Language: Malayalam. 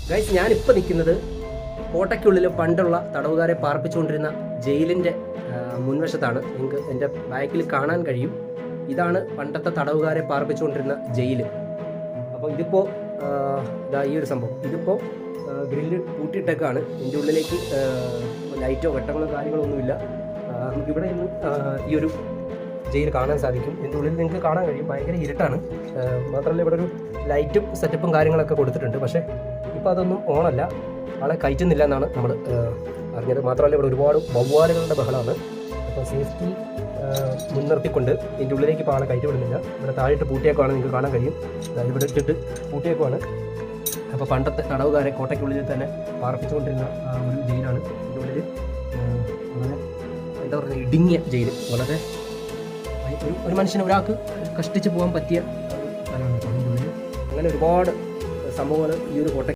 ഗൈസ്, ഞാനിപ്പോൾ നിൽക്കുന്നത് കോട്ടയ്ക്കുള്ളിൽ പണ്ടുള്ള തടവുകാരെ പാർപ്പിച്ചുകൊണ്ടിരുന്ന ജയിലിൻ്റെ മുൻവശത്താണ്. നിങ്ങൾക്ക് എൻ്റെ ബാക്കിൽ കാണാൻ കഴിയും. ഇതാണ് പണ്ടത്തെ തടവുകാരെ പാർപ്പിച്ചുകൊണ്ടിരുന്ന ജയിൽ. അപ്പോൾ ഇതിപ്പോൾ ഇതാ ഈ ഒരു സംഭവം. ഇതിപ്പോൾ ഗ്രില്ല് പൂട്ടിയിട്ടേക്കാണ്. ഇതിൻ്റെ ഉള്ളിലേക്ക് ലൈറ്റോ വെട്ടങ്ങളോ കാര്യങ്ങളോ ഒന്നുമില്ല. നമുക്കിവിടെ നിന്ന് ഈ ഒരു ജയിൽ കാണാൻ സാധിക്കും. ഇതിൻ്റെ ഉള്ളിൽ നിങ്ങൾക്ക് കാണാൻ കഴിയും. ഭയങ്കര ഇരുട്ടാണ്. മാത്രമല്ല ഇവിടെ ഒരു ലൈറ്റും സെറ്റപ്പും കാര്യങ്ങളൊക്കെ കൊടുത്തിട്ടുണ്ട്. പക്ഷേ ഇപ്പോൾ അതൊന്നും ഓണല്ല, ആളെ കയറ്റുന്നില്ല എന്നാണ് നമ്മൾ അറിഞ്ഞത്. മാത്രമല്ല ഇവിടെ ഒരുപാട് വവ്വാലുകളുടെ ബഹളമാണ്. അപ്പോൾ സേഫ്റ്റി മുൻനിർത്തിക്കൊണ്ട് ഇതിൻ്റെ ഉള്ളിലേക്ക് ഇപ്പോൾ ആളെ കയറ്റി വിടുന്നില്ല. ഇവിടെ താഴെയിട്ട് പൂട്ടിയേക്കുവാണ്, നിങ്ങൾക്ക് കാണാൻ കഴിയും. ഇവിടെ ഇട്ടിട്ട് പൂട്ടിയേക്കുവാണ്. അപ്പോൾ പണ്ടത്തെ തടവുകാരെ കോട്ടയ്ക്കുള്ളിൽ തന്നെ പാർപ്പിച്ചുകൊണ്ടിരുന്ന ഒരു ജയിലാണ്. ഇതിൻ്റെ ഉള്ളിൽ വളരെ എന്താ പറയുക, ഇടുങ്ങിയ ജയിൽ. വളരെ ഒരു മനുഷ്യന് ഒരാൾക്ക് കഷ്ടിച്ച് പോകാൻ പറ്റിയ സ്ഥലമാണ് ഇതിൻ്റെ ഉള്ളിൽ. അങ്ങനെ ഒരുപാട് സംഭവങ്ങൾ ഈ ഒരു കോട്ട